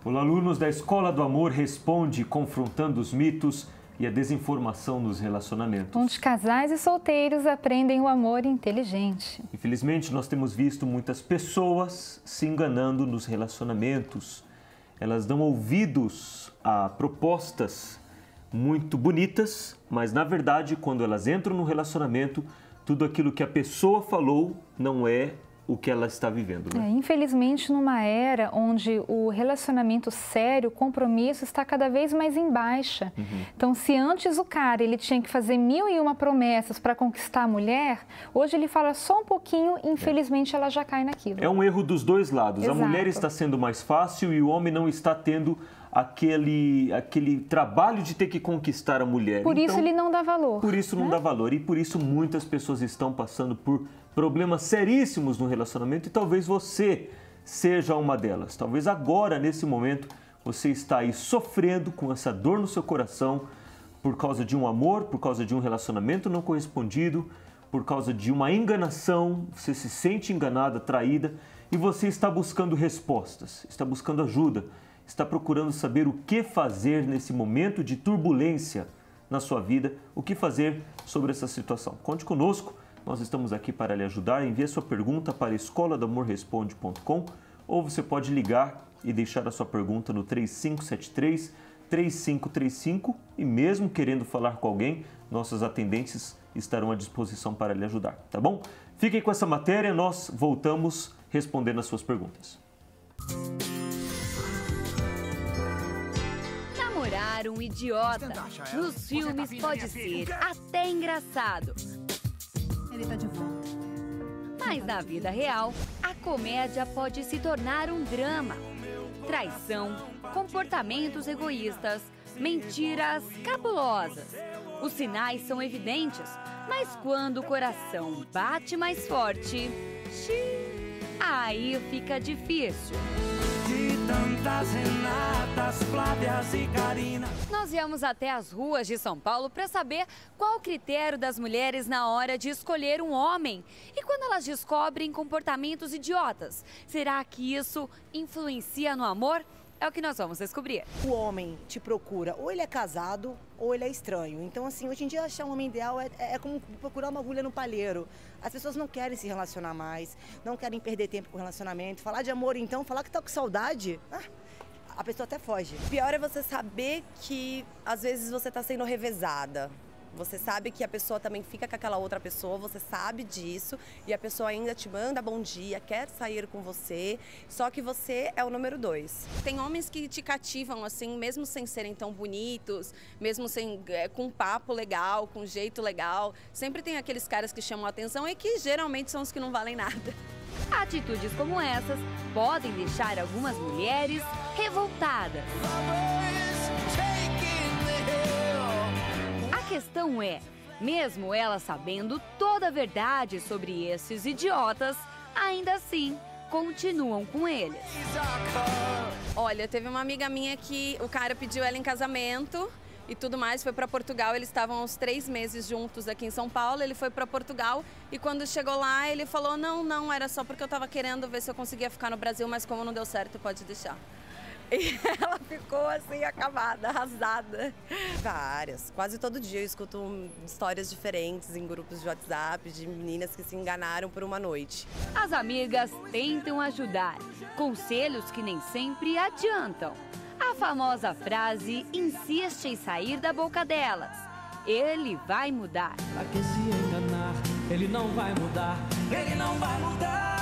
Olá, alunos da Escola do Amor responde confrontando os mitos e a desinformação nos relacionamentos. Onde casais e solteiros aprendem o amor inteligente. Infelizmente, nós temos visto muitas pessoas se enganando nos relacionamentos. Elas dão ouvidos a propostas muito bonitas, mas na verdade, quando elas entram no relacionamento, tudo aquilo que a pessoa falou não é o que ela está vivendo, né? Infelizmente, numa era onde o relacionamento sério, o compromisso está cada vez mais em baixa. Então, se antes o cara ele tinha que fazer 1001 promessas para conquistar a mulher, hoje ele fala só um pouquinho e infelizmente ela já cai naquilo. É um erro dos dois lados. Exato. A mulher está sendo mais fácil e o homem não está tendo aquele trabalho de ter que conquistar a mulher. Por isso ele não dá valor. Por isso não dá valor e por isso muitas pessoas estão passando por problemas seríssimos no relacionamento e talvez você seja uma delas. Talvez agora, nesse momento, você está aí sofrendo com essa dor no seu coração por causa de um amor, por causa de um relacionamento não correspondido, por causa de uma enganação, você se sente enganada, traída e você está buscando respostas, está buscando ajuda, está procurando saber o que fazer nesse momento de turbulência na sua vida, o que fazer sobre essa situação. Conte conosco. Nós estamos aqui para lhe ajudar. Envie sua pergunta para escoladamorresponde.com ou você pode ligar e deixar a sua pergunta no 3573-3535 e mesmo querendo falar com alguém, nossas atendentes estarão à disposição para lhe ajudar, tá bom? Fiquem com essa matéria, nós voltamos respondendo as suas perguntas. Namorar um idiota. Nos filmes pode ser até engraçado. Ele tá de volta. Mas na vida real, a comédia pode se tornar um drama. Traição, comportamentos egoístas, mentiras cabulosas. Os sinais são evidentes, mas quando o coração bate mais forte, aí fica difícil. Tantas Renatas, Flávias e Karina. Nós viemos até as ruas de São Paulo para saber qual o critério das mulheres na hora de escolher um homem. E quando elas descobrem comportamentos idiotas, será que isso influencia no amor? É o que nós vamos descobrir. O homem te procura, ou ele é casado, ou ele é estranho. Então, assim, hoje em dia achar um homem ideal é como procurar uma agulha no palheiro. As pessoas não querem se relacionar mais, não querem perder tempo com relacionamento. Falar de amor, então, falar que tá com saudade, a pessoa até foge. Pior é você saber que, às vezes, você tá sendo revezada. Você sabe que a pessoa também fica com aquela outra pessoa, você sabe disso, e a pessoa ainda te manda bom dia, quer sair com você, só que você é o número 2. Tem homens que te cativam, assim, mesmo sem serem tão bonitos, mesmo sem, com um papo legal, com um jeito legal. Sempre tem aqueles caras que chamam a atenção e que geralmente são os que não valem nada. Atitudes como essas podem deixar algumas mulheres revoltadas. A questão é, mesmo ela sabendo toda a verdade sobre esses idiotas, ainda assim continuam com eles. Olha, teve uma amiga minha que o cara pediu ela em casamento e tudo mais, foi para Portugal, eles estavam uns 3 meses juntos aqui em São Paulo, ele foi para Portugal e quando chegou lá ele falou, não, era só porque eu estava querendo ver se eu conseguia ficar no Brasil, mas como não deu certo, pode deixar. E ela ficou assim, acabada, arrasada. Várias. Quase todo dia eu escuto histórias diferentes em grupos de WhatsApp de meninas que se enganaram por uma noite. As amigas tentam ajudar, conselhos que nem sempre adiantam. A famosa frase insiste em sair da boca delas. Ele vai mudar. Pra que se enganar? Ele não vai mudar. Ele não vai mudar.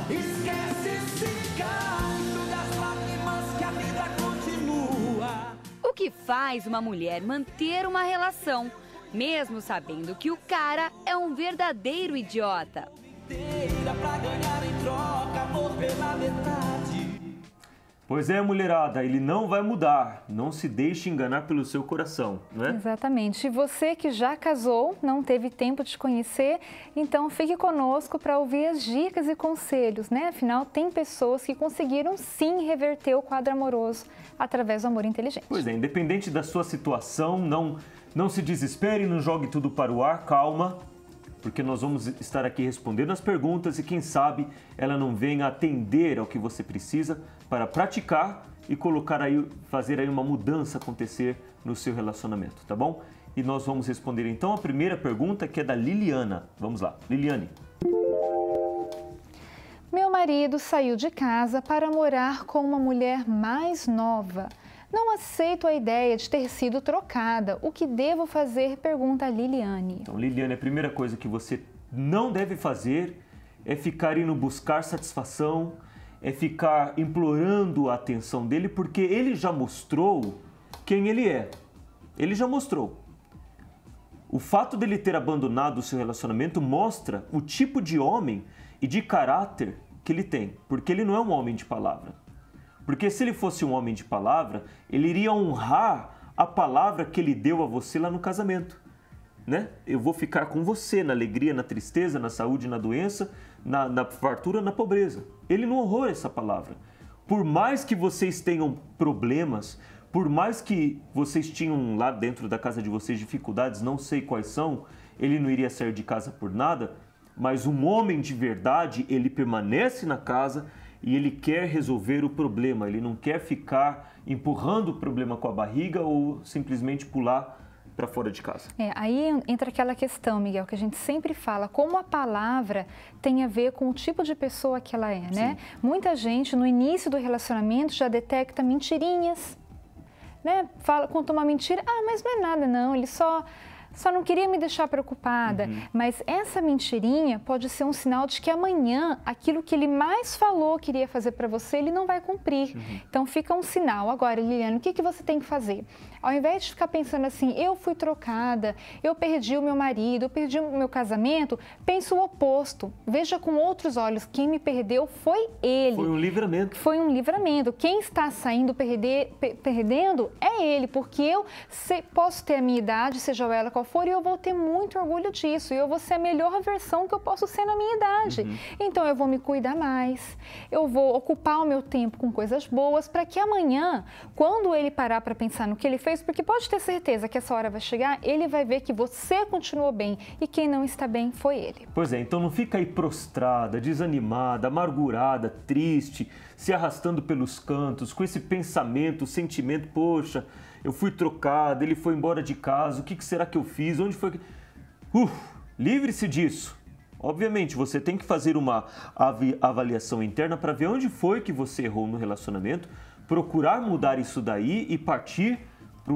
Esquece esse canto das lágrimas que a vida continua. O que faz uma mulher manter uma relação, mesmo sabendo que o cara é um verdadeiro idiota? Pra ganhar em troca, amor pela metade. Pois é, mulherada, ele não vai mudar. Não se deixe enganar pelo seu coração, não é? Exatamente. E você que já casou, não teve tempo de conhecer, então fique conosco para ouvir as dicas e conselhos, né? Afinal, tem pessoas que conseguiram sim reverter o quadro amoroso através do amor inteligente. Pois é, independente da sua situação, não se desespere, não jogue tudo para o ar, calma. porque nós vamos estar aqui respondendo as perguntas e quem sabe ela não venha atender ao que você precisa para praticar e colocar aí, fazer aí uma mudança acontecer no seu relacionamento, tá bom? E nós vamos responder então a primeira pergunta, que é da Liliana. Vamos lá, Liliane. Meu marido saiu de casa para morar com uma mulher mais nova. Não aceito a ideia de ter sido trocada. O que devo fazer? Pergunta a Liliane. Então, Liliane, a primeira coisa que você não deve fazer é ficar indo buscar satisfação, é ficar implorando a atenção dele, porque ele já mostrou quem ele é. Ele já mostrou. O fato dele ter abandonado o seu relacionamento mostra o tipo de homem e de caráter que ele tem, porque ele não é um homem de palavra. Porque se ele fosse um homem de palavra, ele iria honrar a palavra que ele deu a você lá no casamento, né? Eu vou ficar com você na alegria, na tristeza, na saúde, na doença, na fartura, na pobreza. Ele não honrou essa palavra. Por mais que vocês tenham problemas, por mais que vocês tinham lá dentro da casa de vocês dificuldades, não sei quais são, ele não iria sair de casa por nada, mas um homem de verdade, ele permanece na casa e ele quer resolver o problema, ele não quer ficar empurrando o problema com a barriga ou simplesmente pular para fora de casa. Aí entra aquela questão, Miguel, que a gente sempre fala, como a palavra tem a ver com o tipo de pessoa que ela é, né? Sim. Muita gente no início do relacionamento já detecta mentirinhas, né? Conta uma mentira, mas não é nada não, ele só não queria me deixar preocupada. Mas essa mentirinha pode ser um sinal de que amanhã aquilo que ele mais falou que iria fazer para você, ele não vai cumprir. Então fica um sinal. Agora, Liliane, o que você tem que fazer? Ao invés de ficar pensando assim, eu fui trocada, eu perdi o meu marido, eu perdi o meu casamento, pense o oposto. Veja com outros olhos, quem me perdeu foi ele. Foi um livramento. Foi um livramento. Quem está saindo perdendo é ele, porque eu posso ter a minha idade, seja ela qual for, e eu vou ter muito orgulho disso. E eu vou ser a melhor versão que eu posso ser na minha idade. Então eu vou me cuidar mais, eu vou ocupar o meu tempo com coisas boas, para que amanhã, quando ele parar para pensar no que ele fez, porque pode ter certeza que essa hora vai chegar, ele vai ver que você continuou bem e quem não está bem foi ele. Pois é, então não fica aí prostrada, desanimada, amargurada, triste, se arrastando pelos cantos, com esse pensamento, sentimento, poxa, eu fui trocada, ele foi embora de casa, o que será que eu fiz, onde foi que... Livre-se disso. Obviamente, você tem que fazer uma avaliação interna para ver onde foi que você errou no relacionamento, procurar mudar isso daí e partir para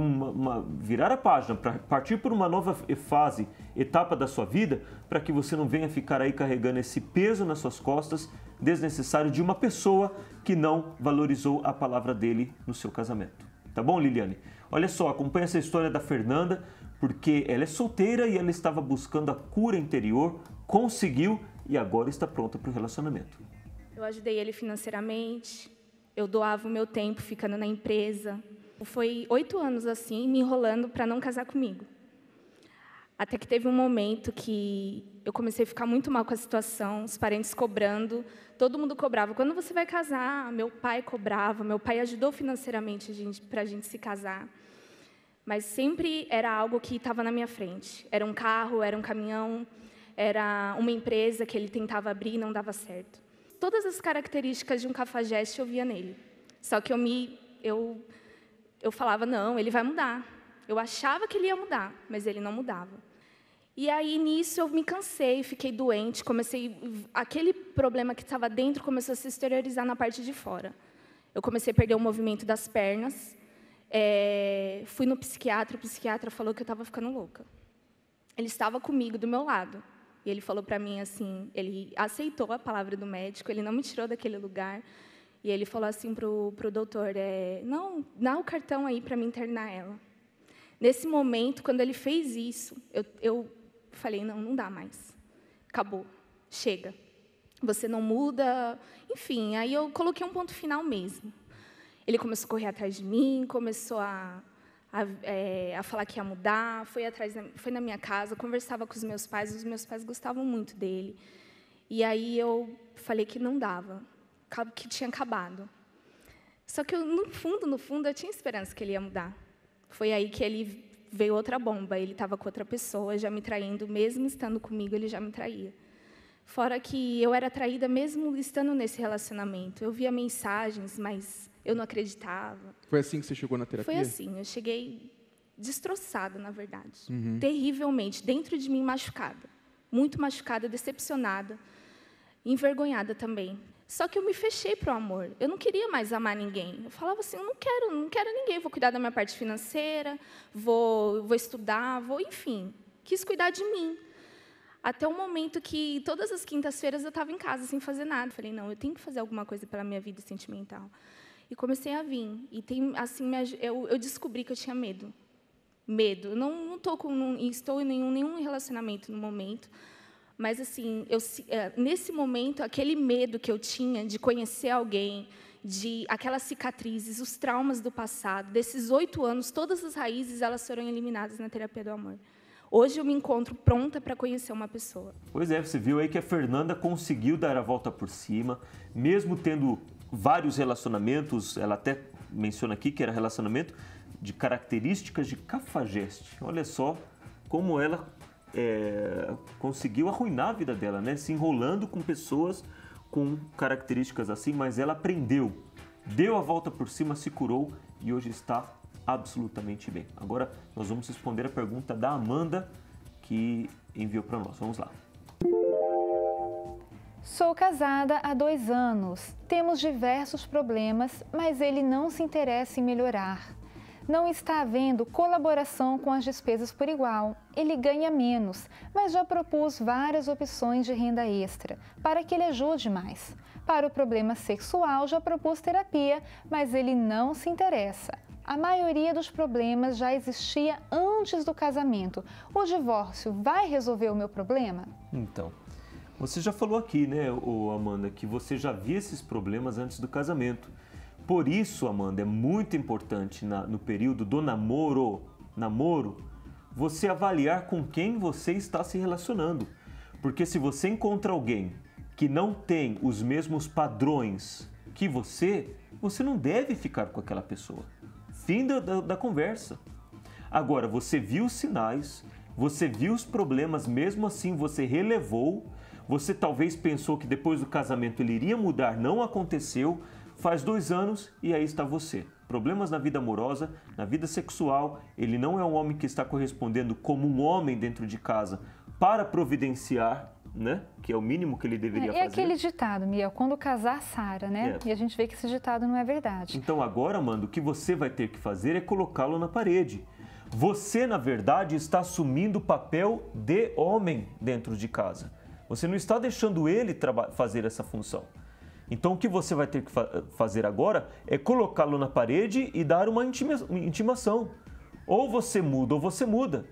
virar a página, para partir por uma nova fase, etapa da sua vida, para que você não venha ficar aí carregando esse peso nas suas costas desnecessário de uma pessoa que não valorizou a palavra dele no seu casamento. Tá bom, Liliane? Olha só, acompanha essa história da Fernanda, porque ela é solteira e ela estava buscando a cura interior, conseguiu e agora está pronta para o relacionamento. Eu ajudei ele financeiramente, eu doava o meu tempo ficando na empresa. Foi 8 anos assim, me enrolando para não casar comigo. Até que teve um momento que eu comecei a ficar muito mal com a situação, os parentes cobrando, todo mundo cobrava. Quando você vai casar? Meu pai cobrava, meu pai ajudou financeiramente para a gente se casar. Mas sempre era algo que estava na minha frente. Era um carro, era um caminhão, era uma empresa que ele tentava abrir e não dava certo. Todas as características de um cafajeste eu via nele. Só que eu falava, não, ele vai mudar. Eu achava que ele ia mudar, mas ele não mudava. E aí, nisso, eu me cansei, fiquei doente, aquele problema que estava dentro começou a se exteriorizar na parte de fora. Eu comecei a perder o movimento das pernas, fui no psiquiatra, o psiquiatra falou que eu estava ficando louca. Ele estava comigo, do meu lado, e ele falou para mim assim, ele aceitou a palavra do médico, ele não me tirou daquele lugar, e ele falou assim para o doutor, não, dá o cartão aí para me internar ela. Nesse momento, quando ele fez isso, eu falei, não dá mais. Acabou, chega. Você não muda. Enfim, aí eu coloquei um ponto final mesmo. Ele começou a correr atrás de mim, começou a falar que ia mudar, foi na minha casa, conversava com os meus pais gostavam muito dele. E aí eu falei que não dava, que tinha acabado. Só que no fundo, eu tinha esperança que ele ia mudar. Foi aí que ele veio outra bomba. Ele estava com outra pessoa, já me traindo, mesmo estando comigo, ele já me traía. Fora que eu era traída mesmo estando nesse relacionamento. Eu via mensagens, mas eu não acreditava. Foi assim que você chegou na terapia? Foi assim, eu cheguei destroçada, na verdade. Terrivelmente, dentro de mim machucada. Muito machucada, decepcionada, envergonhada também. Só que eu me fechei para o amor. Eu não queria mais amar ninguém. Eu falava assim, eu não quero ninguém. Vou cuidar da minha parte financeira, vou estudar, enfim. Quis cuidar de mim. Até o momento que, todas as quintas-feiras, eu estava em casa sem fazer nada. Falei, não, eu tenho que fazer alguma coisa pela minha vida sentimental. E comecei a vir. E eu descobri que eu tinha medo. Medo. Eu não estou em nenhum relacionamento no momento. Mas, assim, nesse momento, aquele medo que eu tinha de conhecer alguém, de aquelas cicatrizes, os traumas do passado, desses 8 anos, todas as raízes, elas foram eliminadas na terapia do amor. Hoje eu me encontro pronta para conhecer uma pessoa. Pois é, você viu aí que a Fernanda conseguiu dar a volta por cima, mesmo tendo vários relacionamentos, ela até menciona aqui que era relacionamento de características de cafajeste. Olha só como ela conseguiu arruinar a vida dela, né? Se enrolando com pessoas com características assim, mas ela aprendeu, deu a volta por cima, se curou e hoje está absolutamente bem. Agora nós vamos responder a pergunta da Amanda que enviou para nós. Vamos lá. Sou casada há 2 anos. Temos diversos problemas, mas ele não se interessa em melhorar. Não está havendo colaboração com as despesas por igual. Ele ganha menos, mas já propus várias opções de renda extra para que ele ajude mais. Para o problema sexual, já propus terapia, mas ele não se interessa. A maioria dos problemas já existia antes do casamento. O divórcio vai resolver o meu problema? Então, você já falou aqui, né, Amanda, que você já via esses problemas antes do casamento. Por isso, Amanda, é muito importante no período do namoro, você avaliar com quem você está se relacionando. Porque se você encontra alguém que não tem os mesmos padrões que você não deve ficar com aquela pessoa. Fim da conversa. Agora, você viu os sinais, você viu os problemas, mesmo assim você relevou, você talvez pensou que depois do casamento ele iria mudar, não aconteceu, faz 2 anos e aí está você. Problemas na vida amorosa, na vida sexual, ele não é um homem que está correspondendo como um homem dentro de casa para providenciar, né? Que é o mínimo que ele deveria fazer. É aquele ditado, Miel, quando casar, sara, né? E a gente vê que esse ditado não é verdade. Então agora, Amanda, o que você vai ter que fazer é colocá-lo na parede. Você, na verdade, está assumindo o papel de homem dentro de casa. Você não está deixando ele fazer essa função. Então o que você vai ter que fazer agora é colocá-lo na parede e dar uma intimação. Ou você muda ou você muda.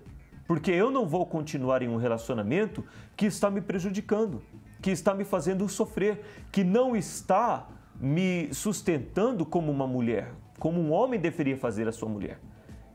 Porque eu não vou continuar em um relacionamento que está me prejudicando, que está me fazendo sofrer, que não está me sustentando como uma mulher, como um homem deveria fazer a sua mulher.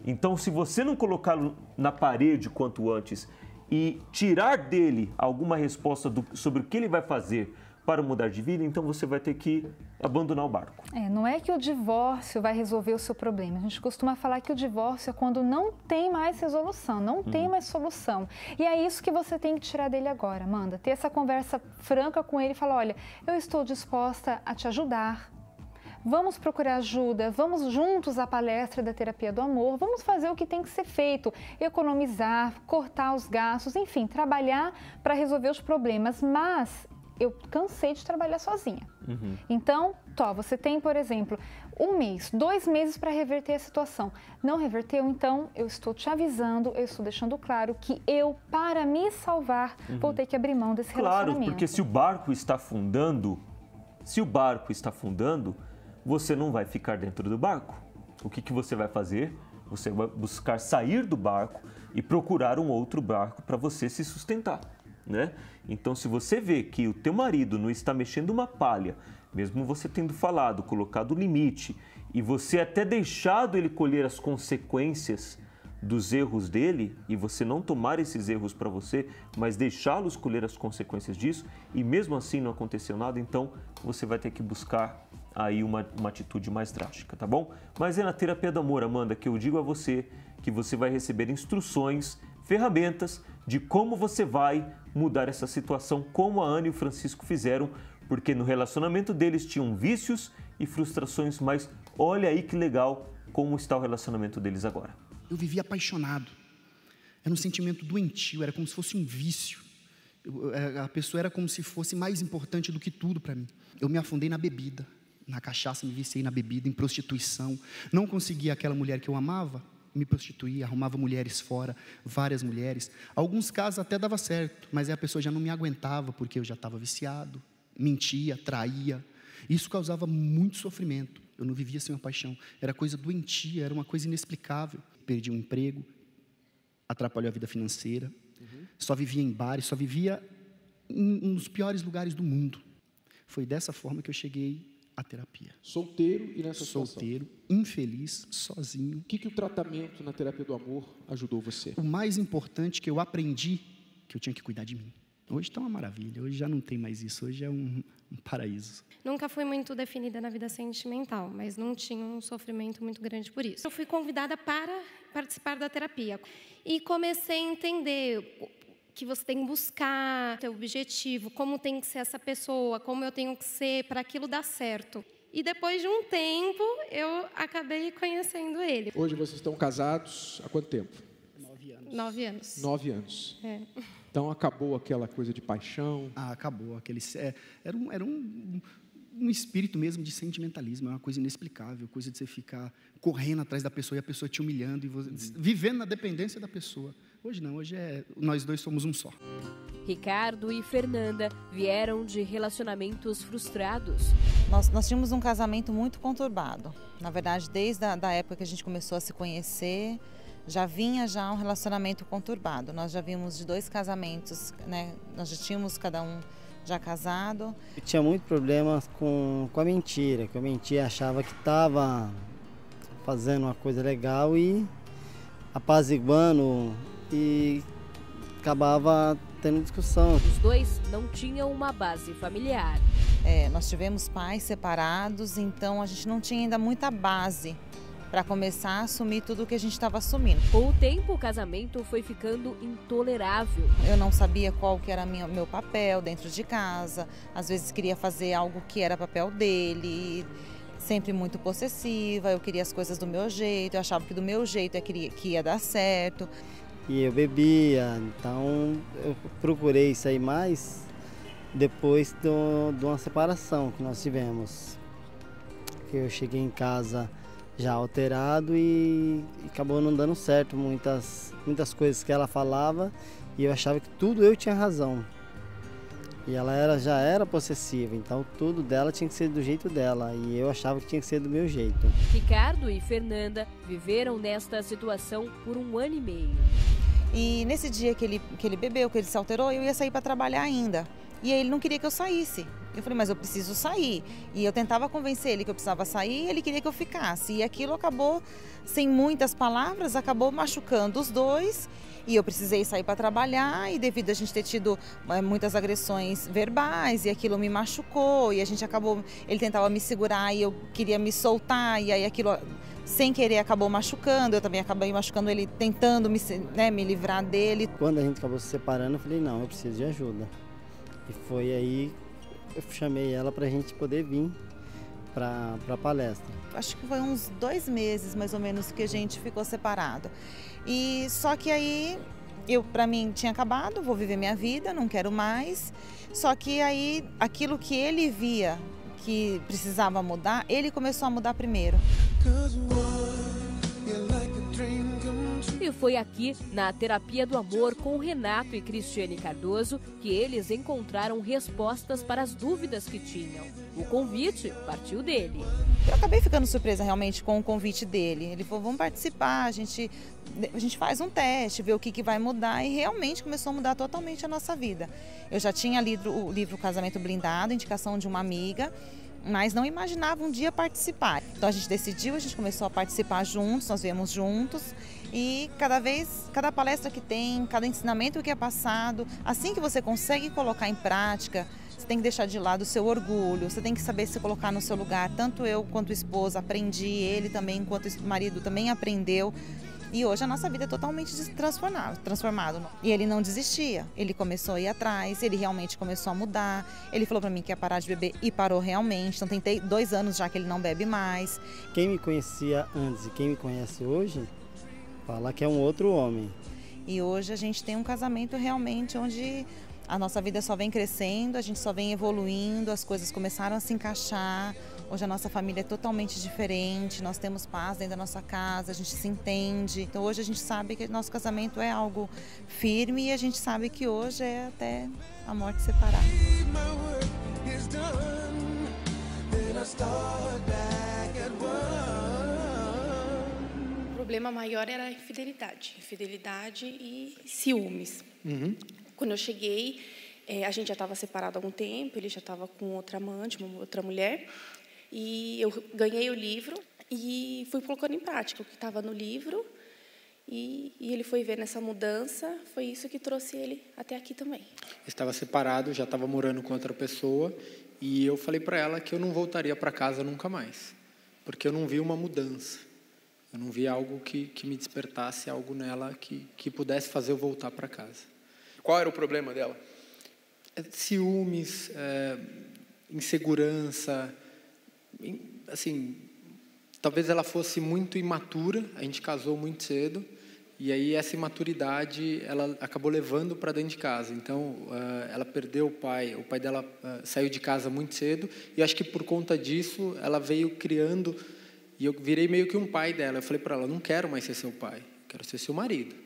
Então, se você não colocá-lo na parede quanto antes e tirar dele alguma resposta sobre o que ele vai fazer para mudar de vida, então você vai ter que abandonar o barco. Não é que o divórcio vai resolver o seu problema. A gente costuma falar que o divórcio é quando não tem mais resolução, não tem mais solução. E é isso que você tem que tirar dele agora, Amanda. Ter essa conversa franca com ele e falar, olha, eu estou disposta a te ajudar. Vamos procurar ajuda, vamos juntos à palestra da terapia do amor, vamos fazer o que tem que ser feito, economizar, cortar os gastos, enfim, trabalhar para resolver os problemas, mas eu cansei de trabalhar sozinha. Então, você tem, por exemplo, 1 mês, 2 meses para reverter a situação. Não reverteu? Então, eu estou te avisando, eu estou deixando claro que eu, para me salvar, vou ter que abrir mão desse relacionamento. Claro, porque se o barco está afundando, você não vai ficar dentro do barco. O que você vai fazer? Você vai buscar sair do barco e procurar um outro barco para você se sustentar, né? Então, se você vê que o teu marido não está mexendo uma palha, mesmo você tendo falado, colocado limite, e você até deixado ele colher as consequências dos erros dele, e você não tomar esses erros para você, mas deixá-los colher as consequências disso, e mesmo assim não aconteceu nada, então você vai ter que buscar aí uma atitude mais drástica, tá bom? Mas é na terapia do amor, Amanda, que eu digo a você que você vai receber instruções, ferramentas de como você vai mudar essa situação, como a Ana e o Francisco fizeram, porque no relacionamento deles tinham vícios e frustrações, mas olha aí que legal como está o relacionamento deles agora. Eu vivia apaixonado, era um sentimento doentio, era como se fosse um vício. A pessoa era como se fosse mais importante do que tudo para mim. Eu me afundei na bebida, na cachaça, me viciei na bebida, em prostituição. Não conseguia aquela mulher que eu amava, me prostituía, arrumava mulheres fora, várias mulheres. Alguns casos até dava certo, mas a pessoa já não me aguentava porque eu já estava viciado, mentia, traía. Isso causava muito sofrimento. Eu não vivia sem uma paixão. Era coisa doentia, era uma coisa inexplicável. Perdi um emprego, atrapalhou a vida financeira. Só vivia em bares, só vivia nos piores lugares do mundo. Foi dessa forma que eu cheguei à terapia. Solteiro e nessa situação? Solteiro, infeliz, sozinho. O que o tratamento na terapia do amor ajudou você? O mais importante que eu aprendi, que eu tinha que cuidar de mim. Hoje está uma maravilha, hoje já não tem mais isso, hoje é um paraíso. Nunca fui muito definida na vida sentimental, mas não tinha um sofrimento muito grande por isso. Eu fui convidada para participar da terapia e comecei a entender que você tem que buscar teu objetivo, como tem que ser essa pessoa, como eu tenho que ser para aquilo dar certo. E depois de um tempo, eu acabei conhecendo ele. Hoje vocês estão casados há quanto tempo? 9 anos. 9 anos. 9 anos. É. Então acabou aquela coisa de paixão? Acabou. Era um espírito mesmo de sentimentalismo, é uma coisa inexplicável, coisa de você ficar correndo atrás da pessoa e a pessoa te humilhando, e você, vivendo na dependência da pessoa. Hoje não, hoje nós dois somos um só. Ricardo e Fernanda vieram de relacionamentos frustrados. Nós tínhamos um casamento muito conturbado. Na verdade, desde a época que a gente começou a se conhecer, já vinha um relacionamento conturbado. Nós já vimos de 2 casamentos, né? Nós já tínhamos cada um já casado. Eu tinha muito problema com a mentira, que eu mentia, achava que estava fazendo uma coisa legal e apaziguando, e acabava tendo discussão. Os dois não tinham uma base familiar. Nós tivemos pais separados, então a gente não tinha ainda muita base para começar a assumir tudo o que a gente estava assumindo. Com o tempo, o casamento foi ficando intolerável. Eu não sabia qual que era meu papel dentro de casa, às vezes queria fazer algo que era papel dele, sempre muito possessiva, eu queria as coisas do meu jeito, eu achava que do meu jeito que ia dar certo. E eu bebia, então eu procurei sair mais depois de uma separação que nós tivemos. Que eu cheguei em casa já alterado e acabou não dando certo muitas coisas que ela falava, e eu achava que tudo eu tinha razão. E ela já era possessiva, então tudo dela tinha que ser do jeito dela, e eu achava que tinha que ser do meu jeito. Ricardo e Fernanda viveram nesta situação por 1 ano e meio. E nesse dia que ele bebeu, que ele se alterou, eu ia sair para trabalhar ainda. E aí ele não queria que eu saísse. Eu falei, mas eu preciso sair. E eu tentava convencer ele que eu precisava sair, e ele queria que eu ficasse. E aquilo acabou, sem muitas palavras, acabou machucando os dois. E eu precisei sair para trabalhar, e devido a gente ter tido muitas agressões verbais, e aquilo me machucou, e a gente acabou, ele tentava me segurar e eu queria me soltar, e aí aquilo, sem querer, acabou machucando, eu também acabei machucando ele, tentando me livrar dele. Quando a gente acabou se separando, eu falei, não, eu preciso de ajuda. E foi aí eu chamei ela para a gente poder vir para a palestra. Acho que foi uns 2 meses, mais ou menos, que a gente ficou separado. E só que aí, para mim, tinha acabado, vou viver minha vida, não quero mais. Só que aí, aquilo que ele via que precisava mudar, ele começou a mudar primeiro. E foi aqui, na Terapia do Amor com Renato e Cristiane Cardoso, que eles encontraram respostas para as dúvidas que tinham. O convite partiu dele. Eu acabei ficando surpresa realmente com o convite dele. Ele falou, vamos participar, a gente faz um teste, vê o que vai mudar, e realmente começou a mudar totalmente a nossa vida. Eu já tinha lido o livro Casamento Blindado, indicação de uma amiga, mas não imaginava um dia participar. Então a gente decidiu, a gente começou a participar juntos, nós viemos juntos, e cada palestra que tem, cada ensinamento que é passado, assim que você consegue colocar em prática, você tem que deixar de lado o seu orgulho, você tem que saber se colocar no seu lugar. Tanto eu quanto esposa aprendi, ele também, enquanto marido, também aprendeu. E hoje a nossa vida é totalmente transformado. E ele não desistia, ele começou a ir atrás, ele realmente começou a mudar. Ele falou para mim que ia parar de beber e parou realmente. Então tem 2 anos já que ele não bebe mais. Quem me conhecia antes e quem me conhece hoje, fala que é um outro homem. E hoje a gente tem um casamento realmente onde a nossa vida só vem crescendo, a gente só vem evoluindo, as coisas começaram a se encaixar. Hoje a nossa família é totalmente diferente, nós temos paz dentro da nossa casa, a gente se entende. Então hoje a gente sabe que nosso casamento é algo firme e a gente sabe que hoje é até a morte separar. O problema maior era a infidelidade e ciúmes. Quando eu cheguei, a gente já estava separado há algum tempo, ele já estava com outra amante, uma outra mulher. E eu ganhei o livro e fui colocando em prática o que estava no livro. E ele foi vendo essa mudança, foi isso que trouxe ele até aqui também. Estava separado, já estava morando com outra pessoa. E eu falei para ela que eu não voltaria para casa nunca mais. Porque eu não vi uma mudança. Eu não vi algo que me despertasse, algo nela que pudesse fazer eu voltar para casa. Qual era o problema dela? Ciúmes, insegurança, assim, talvez ela fosse muito imatura, a gente casou muito cedo, e aí essa imaturidade ela acabou levando para dentro de casa. Então, ela perdeu o pai dela saiu de casa muito cedo, e acho que por conta disso ela veio criando, e eu virei meio que um pai dela. Eu falei para ela, não quero mais ser seu pai, quero ser seu marido.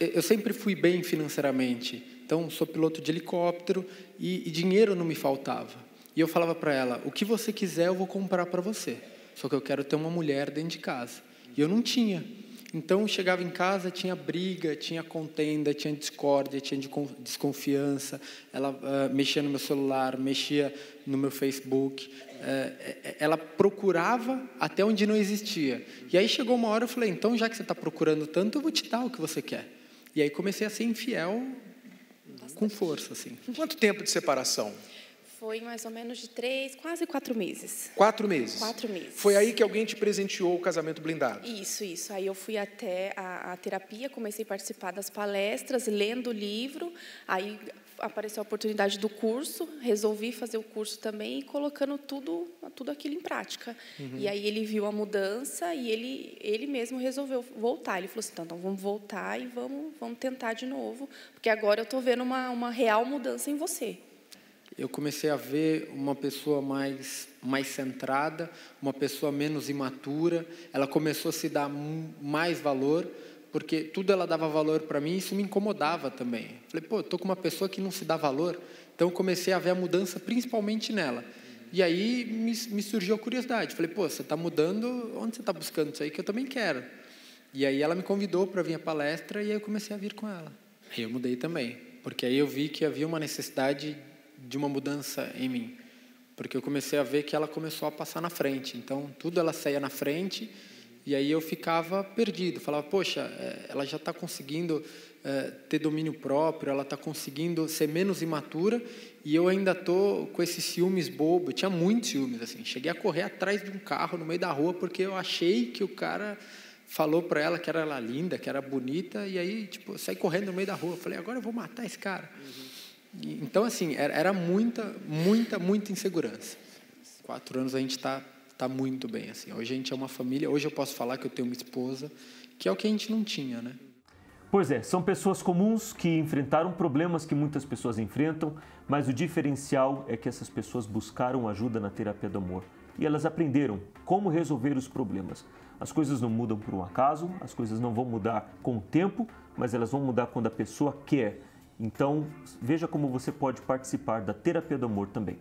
Eu sempre fui bem financeiramente, então sou piloto de helicóptero e dinheiro não me faltava. E eu falava para ela, o que você quiser eu vou comprar para você, só que eu quero ter uma mulher dentro de casa. E eu não tinha. Então, chegava em casa, tinha briga, tinha contenda, tinha discórdia, tinha desconfiança. Ela mexia no meu celular, mexia no meu Facebook. Ela procurava até onde não existia. E aí chegou uma hora, eu falei, então, já que você está procurando tanto, eu vou te dar o que você quer. E aí comecei a ser infiel com força, assim. Quanto tempo de separação? Foi mais ou menos de 3, quase 4 meses. 4 meses? 4 meses. Foi aí que alguém te presenteou o casamento blindado? Isso. Aí eu fui até a terapia, comecei a participar das palestras, lendo o livro, aí apareceu a oportunidade do curso, resolvi fazer o curso também e colocando tudo aquilo em prática. E aí ele viu a mudança e ele mesmo resolveu voltar. Ele falou assim, então vamos voltar e vamos tentar de novo, porque agora eu estou vendo uma real mudança em você. Eu comecei a ver uma pessoa mais centrada, uma pessoa menos imatura. Ela começou a se dar mais valor, porque tudo ela dava valor para mim, e isso me incomodava também. Falei, eu estou com uma pessoa que não se dá valor. Então, eu comecei a ver a mudança principalmente nela. E aí me surgiu a curiosidade. Falei, você está mudando, onde você está buscando isso aí que eu também quero? E aí ela me convidou para vir à palestra e aí eu comecei a vir com ela. Aí eu mudei também, porque aí eu vi que havia uma necessidade de uma mudança em mim, porque eu comecei a ver que ela começou a passar na frente, então tudo ela saía na frente e aí eu ficava perdido, falava, poxa, ela já está conseguindo ter domínio próprio, ela está conseguindo ser menos imatura e eu ainda estou com esses ciúmes bobo. Eu tinha muitos ciúmes, assim, cheguei a correr atrás de um carro no meio da rua porque eu achei que o cara falou para ela que era ela linda, que era bonita, e aí eu saí correndo no meio da rua, eu falei, agora eu vou matar esse cara. Então, assim, era muita insegurança. 4 anos a gente está muito bem, assim. Hoje a gente é uma família, hoje eu posso falar que eu tenho uma esposa, que é o que a gente não tinha, né? Pois é, são pessoas comuns que enfrentaram problemas que muitas pessoas enfrentam, mas o diferencial é que essas pessoas buscaram ajuda na terapia do amor. E elas aprenderam como resolver os problemas. As coisas não mudam por um acaso, as coisas não vão mudar com o tempo, mas elas vão mudar quando a pessoa quer. Então, veja como você pode participar da terapia do amor também.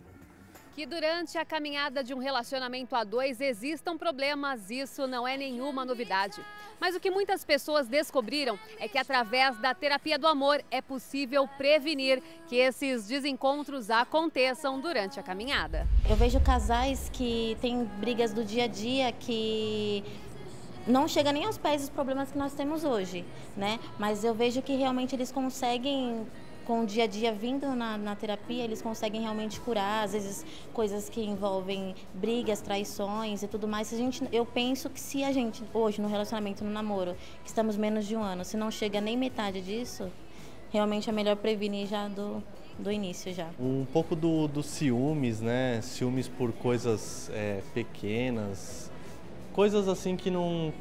Que durante a caminhada de um relacionamento a 2 existam problemas, isso não é nenhuma novidade. Mas o que muitas pessoas descobriram é que através da terapia do amor é possível prevenir que esses desencontros aconteçam durante a caminhada. Eu vejo casais que têm brigas do dia a dia que não chega nem aos pés dos problemas que nós temos hoje, né? Mas eu vejo que realmente eles conseguem com o dia a dia vindo na terapia, eles conseguem realmente curar, às vezes coisas que envolvem brigas, traições e tudo mais. Eu penso que se a gente, hoje, no relacionamento, no namoro, que estamos menos de um ano, se não chega nem metade disso, realmente é melhor prevenir já do início já. Um pouco do ciúmes, né? Ciúmes por coisas pequenas, coisas assim que não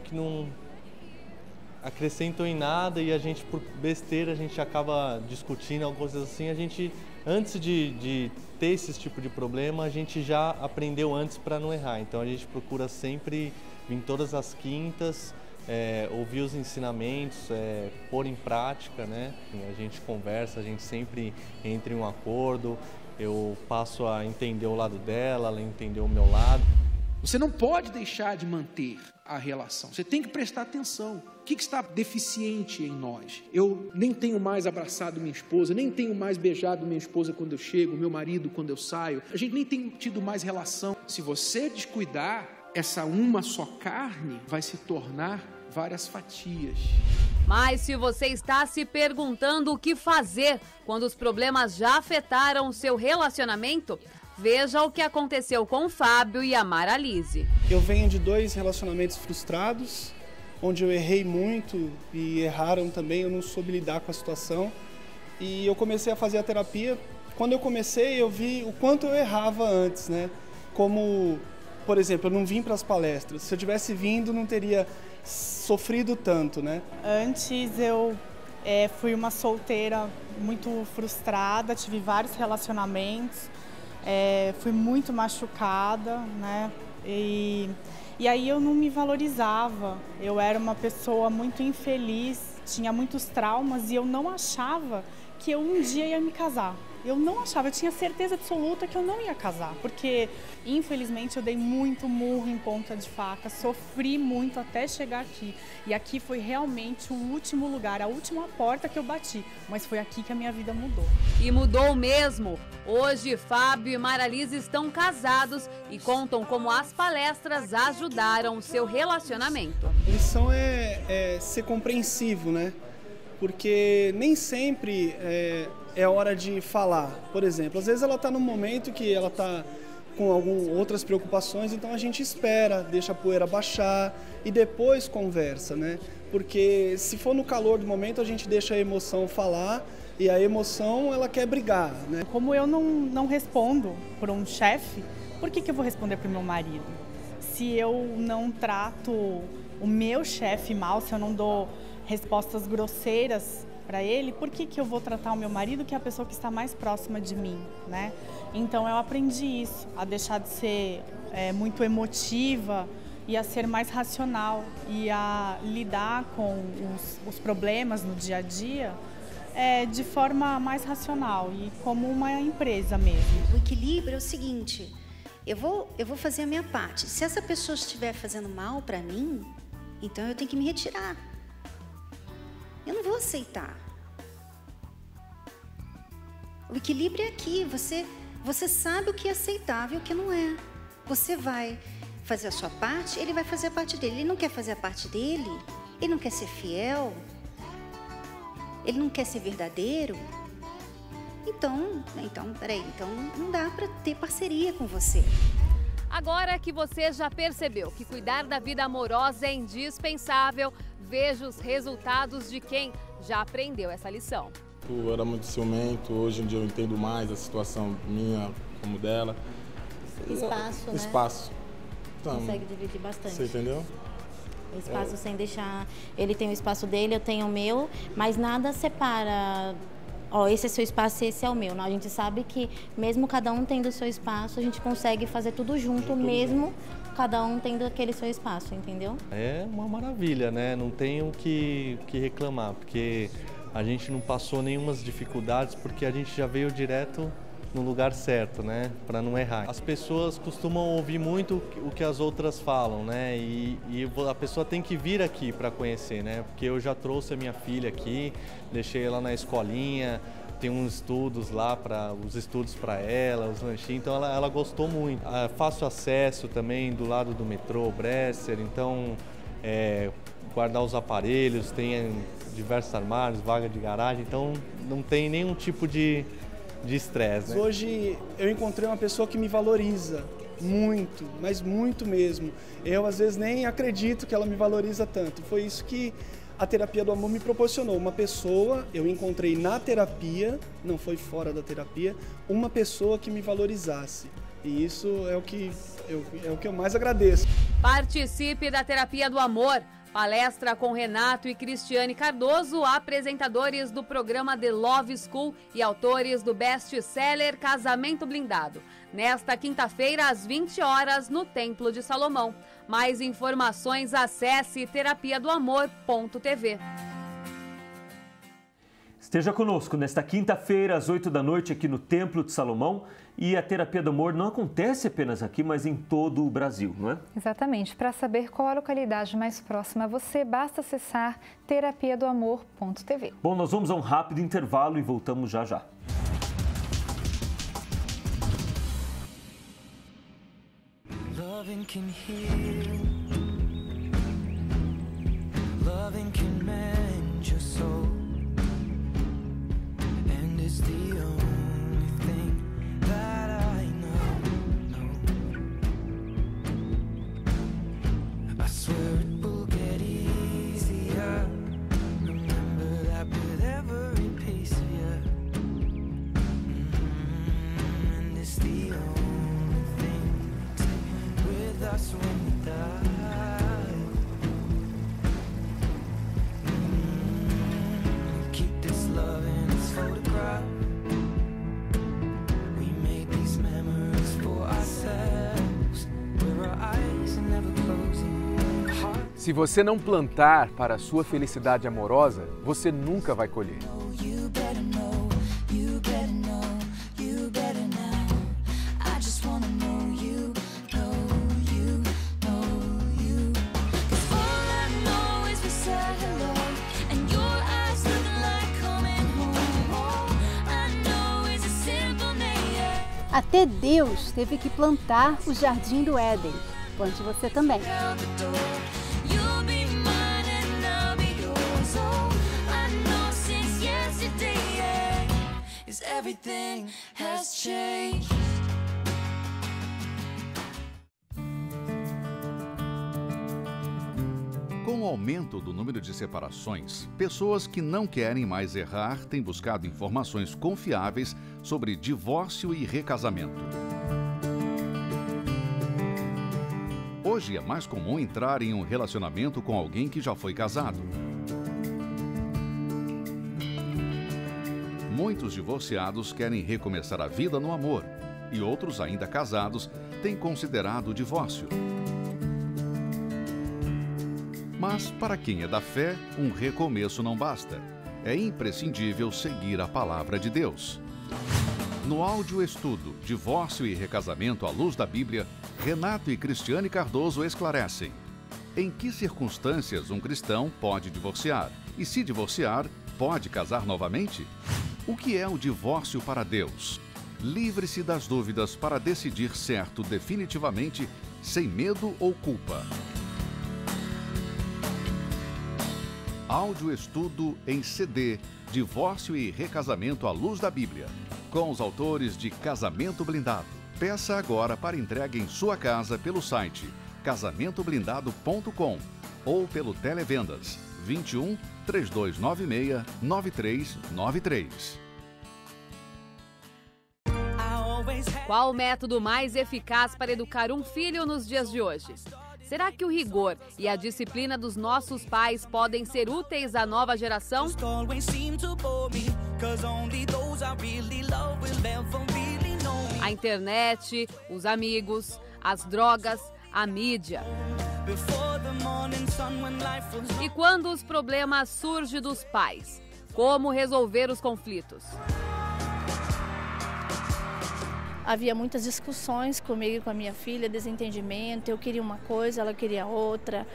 acrescentam em nada, e a gente, por besteira, a gente acaba discutindo algumas coisas assim. A gente, antes de ter esse tipo de problema, a gente já aprendeu antes para não errar. Então a gente procura sempre vir todas as quintas, ouvir os ensinamentos, pôr em prática, né? A gente conversa, a gente sempre entra em um acordo, eu passo a entender o lado dela, ela entender o meu lado. Você não pode deixar de manter a relação, você tem que prestar atenção. O que está deficiente em nós? Eu nem tenho mais abraçado minha esposa, nem tenho mais beijado minha esposa quando eu chego, meu marido quando eu saio. A gente nem tem tido mais relação. Se você descuidar, essa uma só carne vai se tornar várias fatias. Mas se você está se perguntando o que fazer quando os problemas já afetaram o seu relacionamento, veja o que aconteceu com o Fábio e a Maralise. Eu venho de 2 relacionamentos frustrados, onde eu errei muito e erraram também, eu não soube lidar com a situação. E eu comecei a fazer a terapia. Quando eu comecei, eu vi o quanto eu errava antes, né? Como, por exemplo, eu não vim para as palestras. Se eu tivesse vindo, não teria sofrido tanto, né? Antes eu fui uma solteira muito frustrada, tive vários relacionamentos, fui muito machucada, né? E aí eu não me valorizava, eu era uma pessoa muito infeliz, tinha muitos traumas e eu não achava que eu um dia ia me casar. Eu não achava, eu tinha certeza absoluta que eu não ia casar, porque infelizmente eu dei muito murro em ponta de faca, sofri muito até chegar aqui. E aqui foi realmente o último lugar, a última porta que eu bati, mas foi aqui que a minha vida mudou. E mudou mesmo! Hoje, Fábio e Maralise estão casados e contam como as palestras ajudaram o seu relacionamento. A lição é ser compreensivo, né? Porque nem sempre é hora de falar. Por exemplo, às vezes ela está num momento que ela está com outras preocupações, então a gente espera, deixa a poeira baixar e depois conversa, né? Porque se for no calor do momento, a gente deixa a emoção falar e a emoção, ela quer brigar, né? Como eu não respondo por um chefe, por que eu vou responder para o meu marido? Se eu não trato o meu chefe mal, se eu não dou respostas grosseiras para ele, por que eu vou tratar o meu marido, que é a pessoa que está mais próxima de mim, né? Então eu aprendi isso, a deixar de ser muito emotiva e a ser mais racional e a lidar com os problemas no dia a dia de forma mais racional e como uma empresa mesmo. O equilíbrio é o seguinte, eu vou fazer a minha parte. Se essa pessoa estiver fazendo mal para mim, então eu tenho que me retirar. Eu não vou aceitar. O equilíbrio é aqui, você sabe o que é aceitável e o que não é. Você vai fazer a sua parte, ele vai fazer a parte dele. Ele não quer fazer a parte dele, ele não quer ser fiel, ele não quer ser verdadeiro. Então não dá para ter parceria com você. Agora que você já percebeu que cuidar da vida amorosa é indispensável, veja os resultados de quem já aprendeu essa lição. Eu era muito ciumento, hoje em dia eu entendo mais a situação minha como dela. Espaço, né? Espaço. Então, consegue dividir bastante. Você entendeu? O espaço sem deixar... Ele tem o espaço dele, eu tenho o meu, mas nada separa... Ó, esse é seu espaço e esse é o meu. Não, a gente sabe que mesmo cada um tendo o seu espaço, a gente consegue fazer tudo junto, mesmo cada um tendo aquele seu espaço, entendeu? É uma maravilha, né? Não tenho o que reclamar, porque a gente não passou nenhumas dificuldades, porque a gente já veio direto no lugar certo, né? Para não errar. As pessoas costumam ouvir muito o que as outras falam, né? E a pessoa tem que vir aqui para conhecer, né? Porque eu já trouxe a minha filha aqui, deixei ela na escolinha, tem uns estudos lá, os estudos para ela, os lanchinhos, então ela gostou muito. Fácil acesso também do lado do metrô, Bresser, então guardar os aparelhos, tem diversos armários, vaga de garagem, então não tem nenhum tipo de estresse, né? Hoje eu encontrei uma pessoa que me valoriza muito, mas muito mesmo. Eu às vezes nem acredito que ela me valoriza tanto. Foi isso que a terapia do amor me proporcionou. Uma pessoa, eu encontrei na terapia, não foi fora da terapia, uma pessoa que me valorizasse. E isso é o que eu mais agradeço. Participe da Terapia do Amor. Palestra com Renato e Cristiane Cardoso, apresentadores do programa The Love School e autores do best-seller Casamento Blindado. Nesta quinta-feira, às 20 horas, no Templo de Salomão. Mais informações, acesse terapiadoamor.tv. Esteja conosco nesta quinta-feira, às 8 da noite, aqui no Templo de Salomão. E a Terapia do Amor não acontece apenas aqui, mas em todo o Brasil, não é? Exatamente. Para saber qual a localidade mais próxima a você, basta acessar terapiadoamor.tv. Bom, nós vamos a um rápido intervalo e voltamos já já. Loving can heal. Loving can mend your soul. And it's the only thing that I know. I swear it will get easier. Remember that with every piece of you. And it's the only thing to take with us when we die. Keep this love in its photograph. Se você não plantar para a sua felicidade amorosa, você nunca vai colher. Até Deus teve que plantar o Jardim do Éden. Plante você também. Com o aumento do número de separações, pessoas que não querem mais errar têm buscado informações confiáveis sobre divórcio e recasamento. Hoje é mais comum entrar em um relacionamento com alguém que já foi casado. Muitos divorciados querem recomeçar a vida no amor e outros, ainda casados, têm considerado o divórcio. Mas, para quem é da fé, um recomeço não basta. É imprescindível seguir a palavra de Deus. No áudio estudo Divórcio e Recasamento à Luz da Bíblia, Renato e Cristiane Cardoso esclarecem: em que circunstâncias um cristão pode divorciar? E se divorciar, pode casar novamente? O que é o divórcio para Deus? Livre-se das dúvidas para decidir certo definitivamente, sem medo ou culpa. Áudio estudo em CD, Divórcio e Recasamento à Luz da Bíblia, com os autores de Casamento Blindado. Peça agora para entrega em sua casa pelo site casamentoblindado.com ou pelo Televendas 21 3296 9393. Qual o método mais eficaz para educar um filho nos dias de hoje? Será que o rigor e a disciplina dos nossos pais podem ser úteis à nova geração? A internet, os amigos, as drogas, a mídia. E quando os problemas surgem dos pais, como resolver os conflitos? Havia muitas discussões comigo e com a minha filha, desentendimento, eu queria uma coisa, ela queria outra.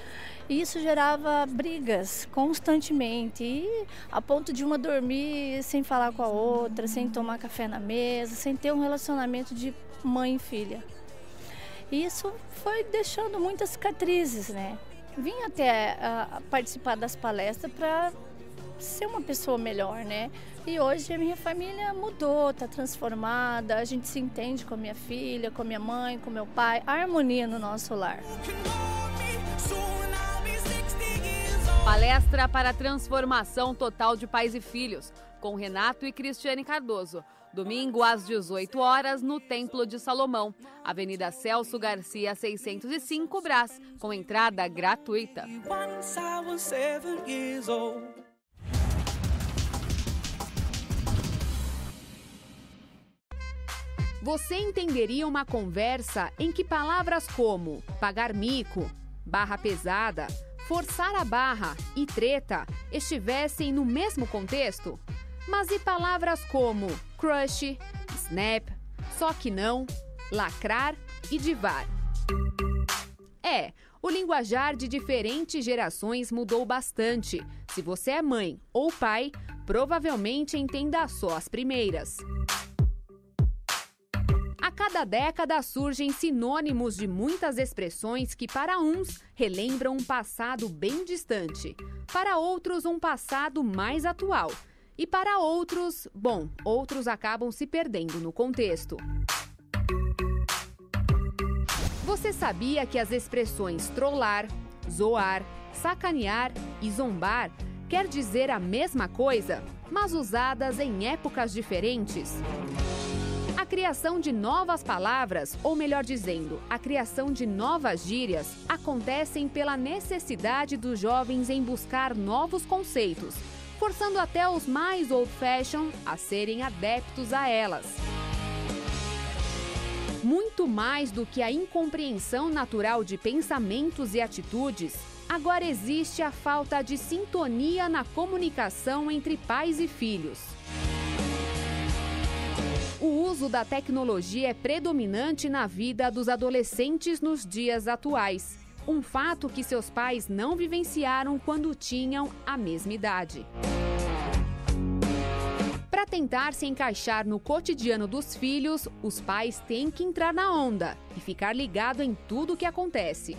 E isso gerava brigas constantemente, e a ponto de uma dormir sem falar com a outra, sem tomar café na mesa, sem ter um relacionamento de mãe e filha. E isso foi deixando muitas cicatrizes, né? Vim até participar das palestras para ser uma pessoa melhor, né? E hoje a minha família mudou, está transformada, a gente se entende com a minha filha, com a minha mãe, com meu pai, a harmonia no nosso lar. Palestra para a transformação total de pais e filhos, com Renato e Cristiane Cardoso. Domingo, às 18 horas, no Templo de Salomão, Avenida Celso Garcia, 605, Brás, com entrada gratuita. Você entenderia uma conversa em que palavras como pagar mico, barra pesada, forçar a barra e treta estivessem no mesmo contexto? Mas e palavras como crush, snap, só que não, lacrar e divar? O linguajar de diferentes gerações mudou bastante. Se você é mãe ou pai, provavelmente entenda só as primeiras. A cada década surgem sinônimos de muitas expressões que para uns relembram um passado bem distante, para outros um passado mais atual e para outros, outros acabam se perdendo no contexto. Você sabia que as expressões trollar, zoar, sacanear e zombar quer dizer a mesma coisa, mas usadas em épocas diferentes? A criação de novas palavras, ou melhor dizendo, a criação de novas gírias, acontecem pela necessidade dos jovens em buscar novos conceitos, forçando até os mais old-fashion a serem adeptos a elas. Muito mais do que a incompreensão natural de pensamentos e atitudes, agora existe a falta de sintonia na comunicação entre pais e filhos. O uso da tecnologia é predominante na vida dos adolescentes nos dias atuais. Um fato que seus pais não vivenciaram quando tinham a mesma idade. Para tentar se encaixar no cotidiano dos filhos, os pais têm que entrar na onda e ficar ligado em tudo o que acontece.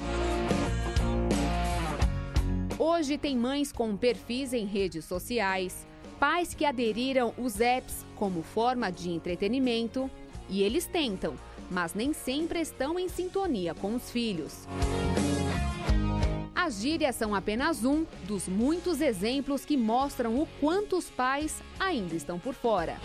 Hoje tem mães com perfis em redes sociais, pais que aderiram os apps como forma de entretenimento e eles tentam, mas nem sempre estão em sintonia com os filhos. As gírias são apenas um dos muitos exemplos que mostram o quanto os pais ainda estão por fora.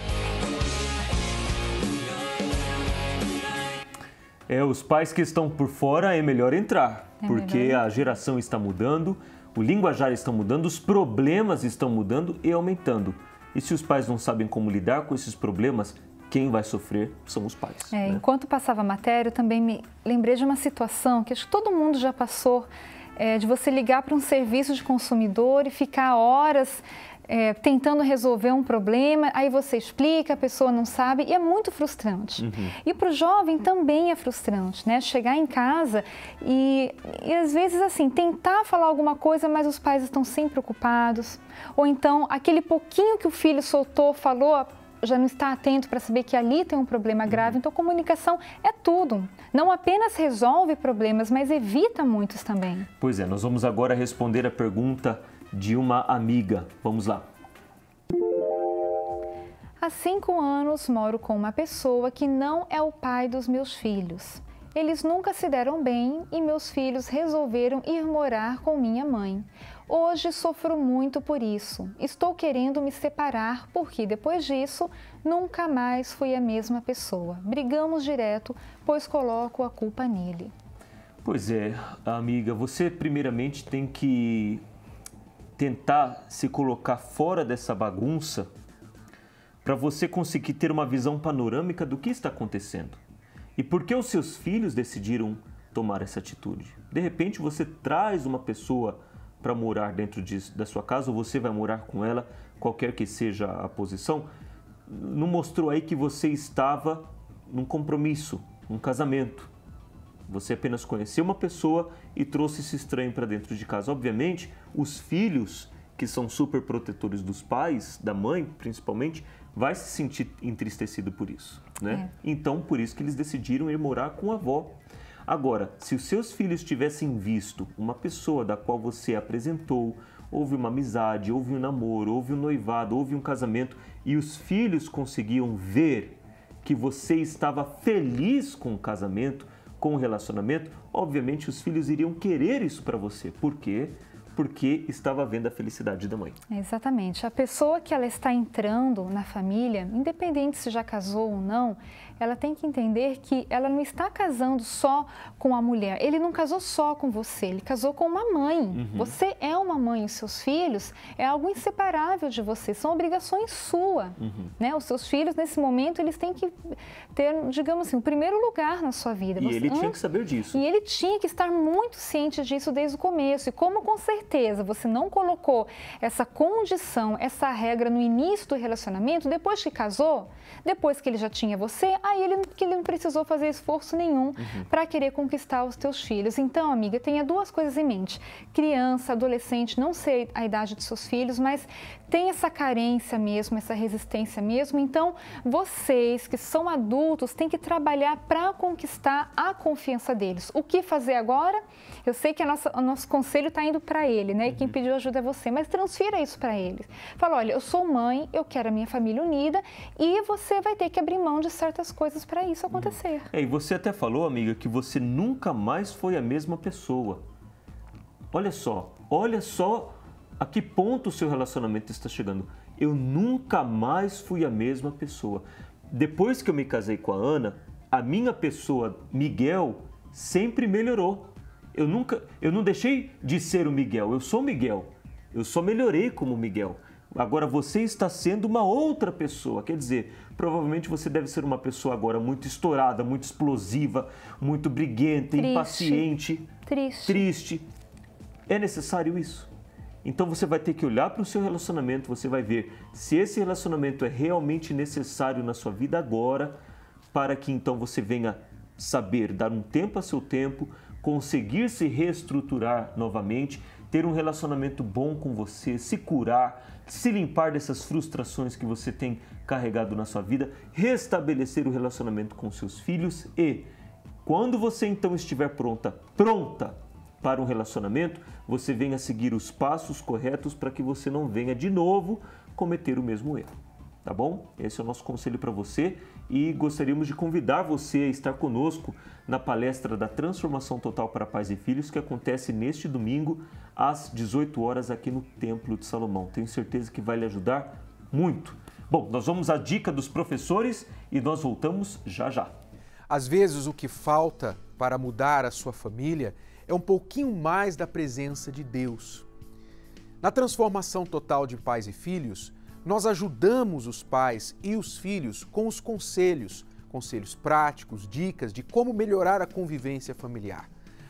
Os pais que estão por fora é melhor entrar, porque a geração está mudando, o linguajar está mudando, os problemas estão mudando e aumentando. E se os pais não sabem como lidar com esses problemas, quem vai sofrer são os pais. Né? Enquanto passava a matéria, eu também me lembrei de uma situação que acho que todo mundo já passou, de você ligar para um serviço de consumidor e ficar horas tentando resolver um problema, aí você explica, a pessoa não sabe e é muito frustrante. E para o jovem também é frustrante, né? Chegar em casa e às vezes assim, tentar falar alguma coisa, mas os pais estão sempre ocupados. Ou então, aquele pouquinho que o filho soltou, falou, já não está atento para saber que ali tem um problema grave. Então, comunicação é tudo. Não apenas resolve problemas, mas evita muitos também. Pois é, nós vamos agora responder a pergunta de uma amiga. Vamos lá. Há 5 anos moro com uma pessoa que não é o pai dos meus filhos. Eles nunca se deram bem e meus filhos resolveram ir morar com minha mãe. Hoje sofro muito por isso. Estou querendo me separar porque depois disso nunca mais fui a mesma pessoa. Brigamos direto, pois coloco a culpa nele. Pois é, amiga, você primeiramente tem que tentar se colocar fora dessa bagunça para você conseguir ter uma visão panorâmica do que está acontecendo. E por que os seus filhos decidiram tomar essa atitude? De repente você traz uma pessoa para morar dentro da sua casa ou você vai morar com ela, qualquer que seja a posição, não mostrou aí que você estava num compromisso, num casamento. Você apenas conheceu uma pessoa e trouxe esse estranho para dentro de casa. Obviamente, os filhos, que são super protetores dos pais, da mãe principalmente, vai se sentir entristecido por isso, né? Então, por isso que eles decidiram ir morar com a avó. Agora, se os seus filhos tivessem visto uma pessoa da qual você apresentou houve uma amizade, houve um namoro, houve um noivado, houve um casamento e os filhos conseguiam ver que você estava feliz com o casamento, com o relacionamento, obviamente os filhos iriam querer isso para você. Por quê? Porque estava vendo a felicidade da mãe. Exatamente. A pessoa que ela está entrando na família, independente se já casou ou não, ela tem que entender que ela não está casando só com a mulher. Ele não casou só com você, ele casou com uma mãe. Uhum. Você é uma mãe, os seus filhos é algo inseparável de você, são obrigações suas. Uhum. Né? Os seus filhos, nesse momento, eles têm que ter, digamos assim, o primeiro lugar na sua vida. E ele tinha que saber disso. E ele tinha que estar muito ciente disso desde o começo. E como com certeza você não colocou essa condição, essa regra no início do relacionamento, depois que casou, depois que ele já tinha você, aí ele não precisou fazer esforço nenhum para querer conquistar os teus filhos. Então, amiga, tenha duas coisas em mente. Criança, adolescente, não sei a idade dos seus filhos, mas tem essa carência mesmo, essa resistência mesmo. Então, vocês que são adultos têm que trabalhar para conquistar a confiança deles. O que fazer agora? Eu sei que o nosso conselho está indo para ele, né? E quem pediu ajuda é você, mas transfira isso para eles. Fala, olha, eu sou mãe, eu quero a minha família unida e você vai ter que abrir mão de certas coisas para isso acontecer. E você até falou, amiga, que você nunca mais foi a mesma pessoa. Olha só a que ponto o seu relacionamento está chegando. Eu nunca mais fui a mesma pessoa. Depois que eu me casei com a Ana, a minha pessoa, Miguel, sempre melhorou. Eu não deixei de ser o Miguel, eu sou o Miguel. Eu só melhorei como Miguel. Agora você está sendo uma outra pessoa. Quer dizer, provavelmente você deve ser uma pessoa agora muito estourada, muito explosiva, muito briguenta, impaciente, triste. É necessário isso? Então você vai ter que olhar para o seu relacionamento, você vai ver se esse relacionamento é realmente necessário na sua vida agora, para que então você venha saber dar um tempo a seu tempo, conseguir se reestruturar novamente, ter um relacionamento bom com você, se curar, se limpar dessas frustrações que você tem carregado na sua vida, restabelecer o relacionamento com seus filhos e, quando você então estiver pronta para um relacionamento, você venha seguir os passos corretos para que você não venha de novo cometer o mesmo erro. Tá bom? Esse é o nosso conselho para você e gostaríamos de convidar você a estar conosco na palestra da Transformação Total para Pais e Filhos, que acontece neste domingo às 18 horas aqui no Templo de Salomão. Tenho certeza que vai lhe ajudar muito. Bom, nós vamos à dica dos professores e nós voltamos já já. Às vezes o que falta para mudar a sua família é um pouquinho mais da presença de Deus. Na Transformação Total de Pais e Filhos, nós ajudamos os pais e os filhos com os conselhos práticos, dicas de como melhorar a convivência familiar.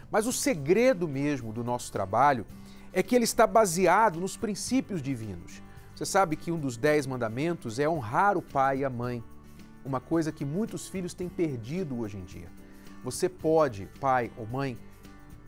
Mas o segredo mesmo do nosso trabalho é que ele está baseado nos princípios divinos. Você sabe que um dos 10 mandamentos é honrar o pai e a mãe, uma coisa que muitos filhos têm perdido hoje em dia. Você pode, pai ou mãe,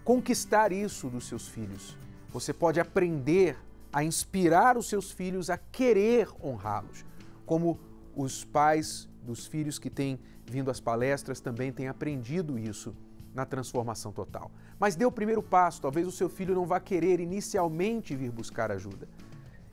conquistar isso dos seus filhos. Você pode aprender a inspirar os seus filhos a querer honrá-los, como os pais dos filhos que têm vindo às palestras também têm aprendido isso na Transformação Total. Mas dê o primeiro passo, talvez o seu filho não vá querer inicialmente vir buscar ajuda.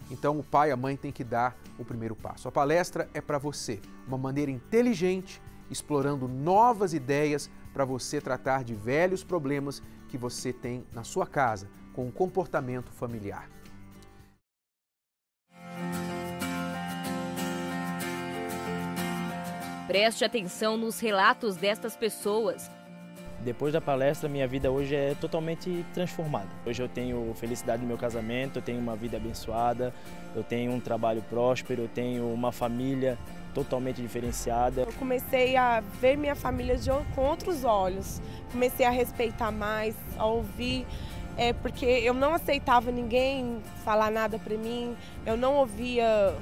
Então o pai e a mãe têm que dar o primeiro passo. A palestra é para você, uma maneira inteligente, explorando novas ideias para você tratar de velhos problemas que você tem na sua casa com o comportamento familiar. Preste atenção nos relatos destas pessoas. Depois da palestra, minha vida hoje é totalmente transformada. Hoje eu tenho felicidade no meu casamento, eu tenho uma vida abençoada, eu tenho um trabalho próspero, eu tenho uma família totalmente diferenciada. Eu comecei a ver minha família com outros olhos, comecei a respeitar mais, a ouvir, porque eu não aceitava ninguém falar nada para mim, eu não ouvia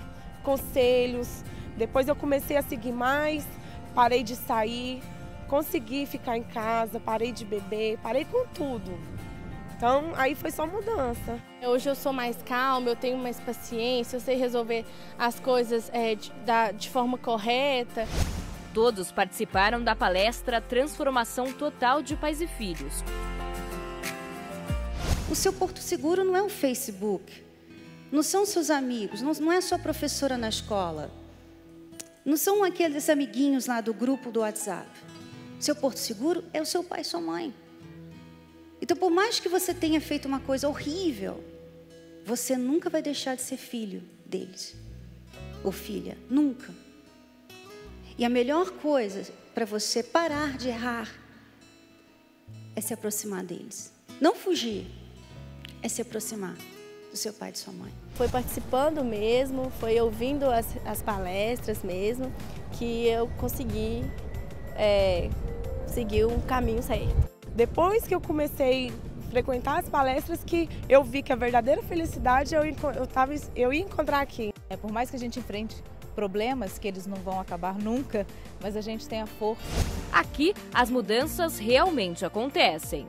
conselhos. Depois eu comecei a seguir mais, parei de sair, consegui ficar em casa, parei de beber, parei com tudo. Então, aí foi só mudança. Hoje eu sou mais calma, eu tenho mais paciência, eu sei resolver as coisas de forma correta. Todos participaram da palestra Transformação Total de Pais e Filhos. O seu porto seguro não é um Facebook, não são seus amigos, não é a sua professora na escola, não são aqueles amiguinhos lá do grupo do WhatsApp. Seu porto seguro é o seu pai e sua mãe. Então, por mais que você tenha feito uma coisa horrível, você nunca vai deixar de ser filho deles, ou filha, nunca. E a melhor coisa para você parar de errar é se aproximar deles. Não fugir, é se aproximar do seu pai e de sua mãe. Foi participando mesmo, foi ouvindo as palestras mesmo, que eu consegui seguir um caminho certo. Depois que eu comecei a frequentar as palestras, que eu vi que a verdadeira felicidade eu ia encontrar aqui. Por mais que a gente enfrente problemas, que eles não vão acabar nunca, mas a gente tem a força. Aqui, as mudanças realmente acontecem.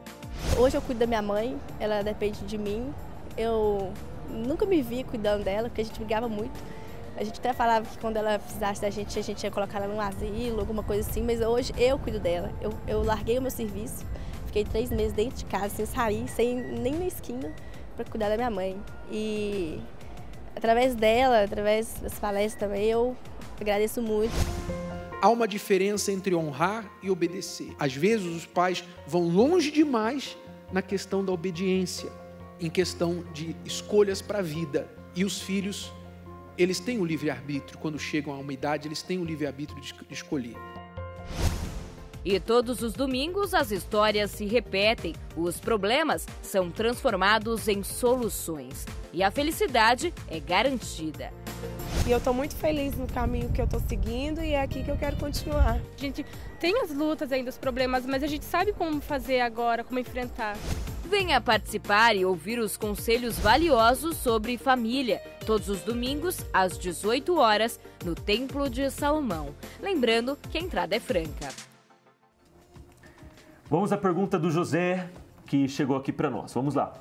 Hoje eu cuido da minha mãe, ela depende de mim. Eu nunca me vi cuidando dela, porque a gente brigava muito. A gente até falava que quando ela precisasse da gente, a gente ia colocar ela num asilo, alguma coisa assim, mas hoje eu cuido dela. Eu larguei o meu serviço, fiquei 3 meses dentro de casa, sem sair, nem na esquina, para cuidar da minha mãe. E através dela, através das palestras também, eu agradeço muito. Há uma diferença entre honrar e obedecer. Às vezes os pais vão longe demais na questão da obediência, em questão de escolhas para a vida. E os filhos, eles têm o livre-arbítrio. Quando chegam a uma idade, eles têm o livre-arbítrio de escolher. E todos os domingos as histórias se repetem, os problemas são transformados em soluções e a felicidade é garantida. E eu estou muito feliz no caminho que eu estou seguindo e é aqui que eu quero continuar. A gente tem as lutas ainda, os problemas, mas a gente sabe como fazer agora, como enfrentar. Venha participar e ouvir os conselhos valiosos sobre família, todos os domingos às 18 horas no Templo de Salomão. Lembrando que a entrada é franca. Vamos à pergunta do José, que chegou aqui para nós. Vamos lá.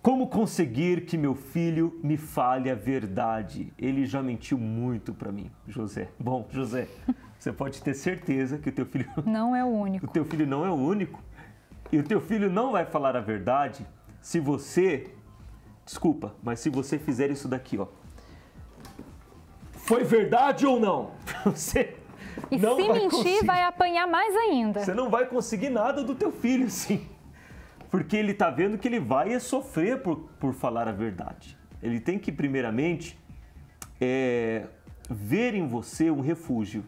Como conseguir que meu filho me fale a verdade? Ele já mentiu muito para mim, José. Bom, José, você pode ter certeza que o teu filho... Não é o único. O teu filho não é o único. E o teu filho não vai falar a verdade se você... Desculpa, mas se você fizer isso daqui, ó. Foi verdade ou não? Você... E não se vai mentir, conseguir. vai apanhar mais ainda. Você não vai conseguir nada do teu filho, sim. Porque ele está vendo que ele vai sofrer por falar a verdade. Ele tem que, primeiramente, ver em você um refúgio.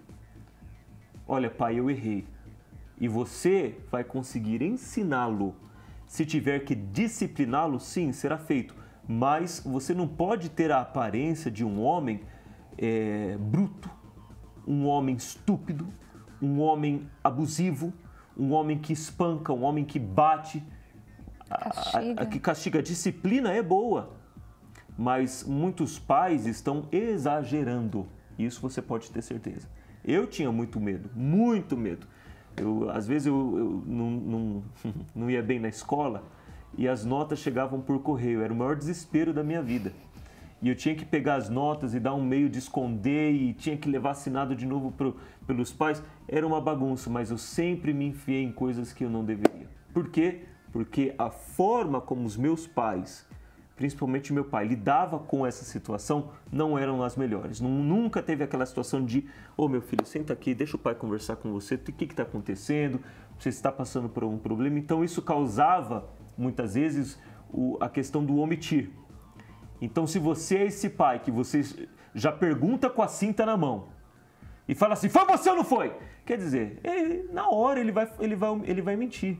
Olha, pai, eu errei. E você vai conseguir ensiná-lo. Se tiver que discipliná-lo, sim, será feito. Mas você não pode ter a aparência de um homem bruto, um homem estúpido, um homem abusivo, um homem que espanca, um homem que bate. Que castiga. A disciplina é boa, mas muitos pais estão exagerando. Isso você pode ter certeza. Eu tinha muito medo, muito medo. Às vezes eu não ia bem na escola e as notas chegavam por correio. Era o maior desespero da minha vida. E eu tinha que pegar as notas e dar um meio de esconder e tinha que levar assinado de novo pelos pais. Era uma bagunça, mas eu sempre me enfiei em coisas que eu não deveria. Por quê? Porque a forma como os meus pais, principalmente meu pai, lidava com essa situação não eram as melhores. Nunca teve aquela situação de, meu filho, senta aqui, deixa o pai conversar com você, o que está acontecendo, você está passando por um problema. Então isso causava, muitas vezes, a questão do omitir. Então se você é esse pai que você já pergunta com a cinta na mão e fala assim, foi você ou não foi? Quer dizer, na hora ele vai mentir.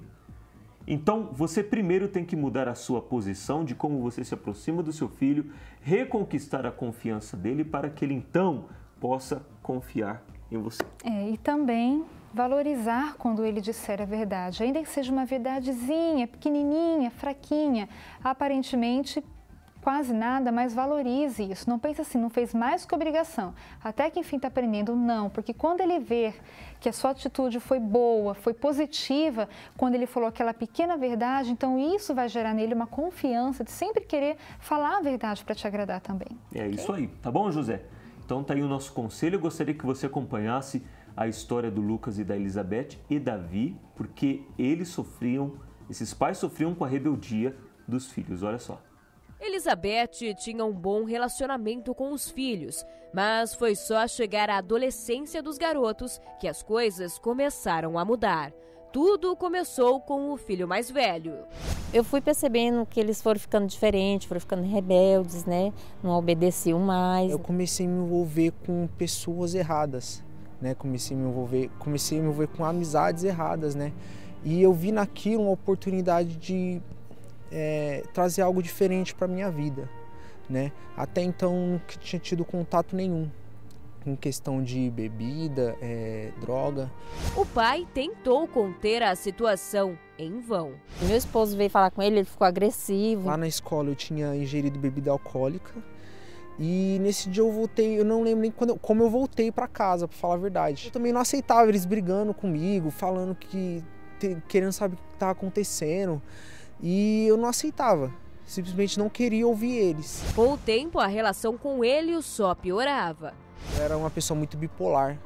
Então, você primeiro tem que mudar a sua posição de como você se aproxima do seu filho, reconquistar a confiança dele para que ele, então, possa confiar em você. E também valorizar quando ele disser a verdade, ainda que seja uma verdadezinha, pequenininha, fraquinha, aparentemente quase nada, mas valorize isso. Não pense assim, não fez mais que obrigação. Até que enfim está aprendendo, não. Porque quando ele ver que a sua atitude foi boa, foi positiva, quando ele falou aquela pequena verdade, então isso vai gerar nele uma confiança de sempre querer falar a verdade para te agradar também. É isso aí, tá bom, José? Então tá aí o nosso conselho. Eu gostaria que você acompanhasse a história do Lucas e da Elizabeth e Davi, porque esses pais sofriam com a rebeldia dos filhos. Olha só. Elizabeth tinha um bom relacionamento com os filhos, mas foi só chegar à adolescência dos garotos que as coisas começaram a mudar. Tudo começou com o filho mais velho. Eu fui percebendo que eles foram ficando diferentes, foram ficando rebeldes, né? Não obedeciam mais. Eu comecei a me envolver com pessoas erradas, né? Comecei a me envolver com amizades erradas, né? E eu vi naquilo uma oportunidade de trazer algo diferente para minha vida, né? Até então não tinha tido contato nenhum com questão de bebida, droga. O pai tentou conter a situação em vão. Meu esposo veio falar com ele, ele ficou agressivo. Lá na escola eu tinha ingerido bebida alcoólica e nesse dia eu voltei, eu não lembro nem como eu voltei para casa, para falar a verdade. Eu também não aceitava eles brigando comigo, falando que querendo saber o que estava acontecendo. E eu não aceitava, simplesmente não queria ouvir eles. Com o tempo, a relação com ele só piorava. Eu era uma pessoa muito bipolar,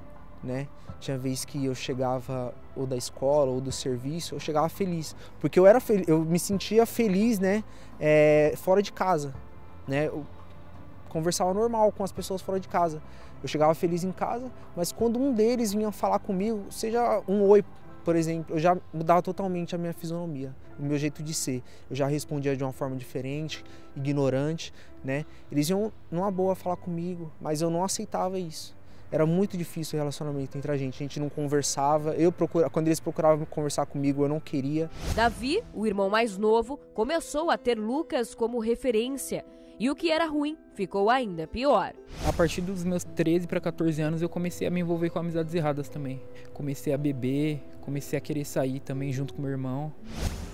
né? Tinha vezes que eu chegava ou da escola ou do serviço, eu chegava feliz. Porque eu me sentia feliz, né? Fora de casa, né? Eu conversava normal com as pessoas fora de casa. Eu chegava feliz em casa, mas quando um deles vinha falar comigo, seja um oi, por exemplo, eu já mudava totalmente a minha fisionomia, o meu jeito de ser. Eu já respondia de uma forma diferente, ignorante, né? Eles iam numa boa falar comigo, mas eu não aceitava isso. Era muito difícil o relacionamento entre a gente não conversava. Quando eles procuravam conversar comigo, eu não queria. Davi, o irmão mais novo, começou a ter Lucas como referência. E o que era ruim ficou ainda pior. A partir dos meus 13 para 14 anos eu comecei a me envolver com amizades erradas também. Comecei a beber, comecei a querer sair também junto com meu irmão.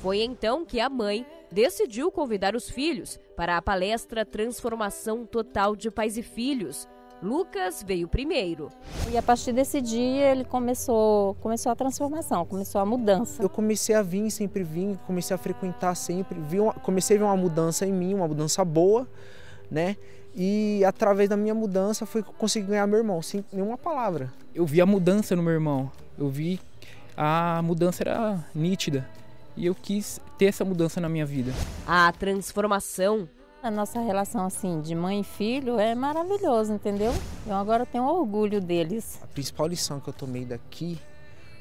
Foi então que a mãe decidiu convidar os filhos para a palestra Transformação Total de Pais e Filhos. Lucas veio primeiro. E a partir desse dia ele começou a transformação, começou a mudança. Eu comecei a vir, sempre vim, comecei a frequentar sempre, comecei a ver uma mudança em mim, uma mudança boa, né? E através da minha mudança foi que eu consegui ganhar meu irmão, sem nenhuma palavra. Eu vi a mudança no meu irmão, eu vi a mudança era nítida e eu quis ter essa mudança na minha vida. A transformação. A nossa relação assim de mãe e filho é maravilhosa, entendeu? Eu agora tenho orgulho deles. A principal lição que eu tomei daqui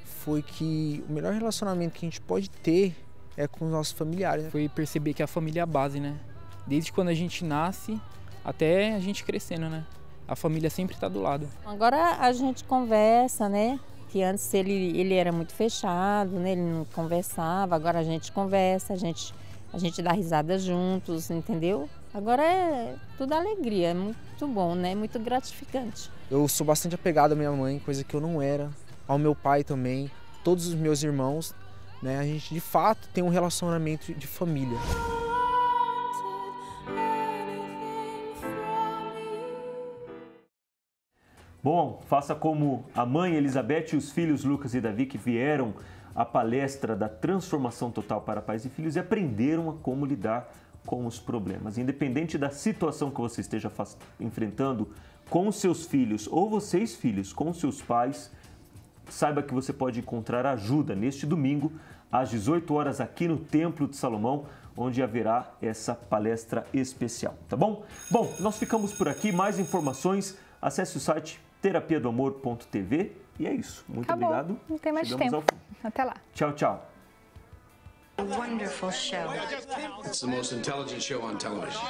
foi que o melhor relacionamento que a gente pode ter é com os nossos familiares, né? Foi perceber que a família é a base, né? Desde quando a gente nasce até a gente crescendo, né? A família sempre está do lado. Agora a gente conversa, né? Que antes ele era muito fechado, né? Ele não conversava, agora a gente conversa, a gente dá risada juntos, entendeu? Agora é tudo alegria, é muito bom, né? Muito gratificante. Eu sou bastante apegado à minha mãe, coisa que eu não era, ao meu pai também, todos os meus irmãos, né? A gente de fato tem um relacionamento de família. Bom, faça como a mãe Elizabeth e os filhos Lucas e Davi que vieram à palestra da Transformação Total para Pais e Filhos e aprenderam a como lidar com os problemas. Independente da situação que você esteja enfrentando com os seus filhos ou vocês filhos com os seus pais, saiba que você pode encontrar ajuda neste domingo às 18 horas aqui no Templo de Salomão, onde haverá essa palestra especial, tá bom? Bom, nós ficamos por aqui. Mais informações, acesse o site terapiadoamor.tv e é isso. Muito obrigado. Não tem mais Chegamos tempo. Até lá. Tchau, tchau. A wonderful show. It's the most intelligent show on television.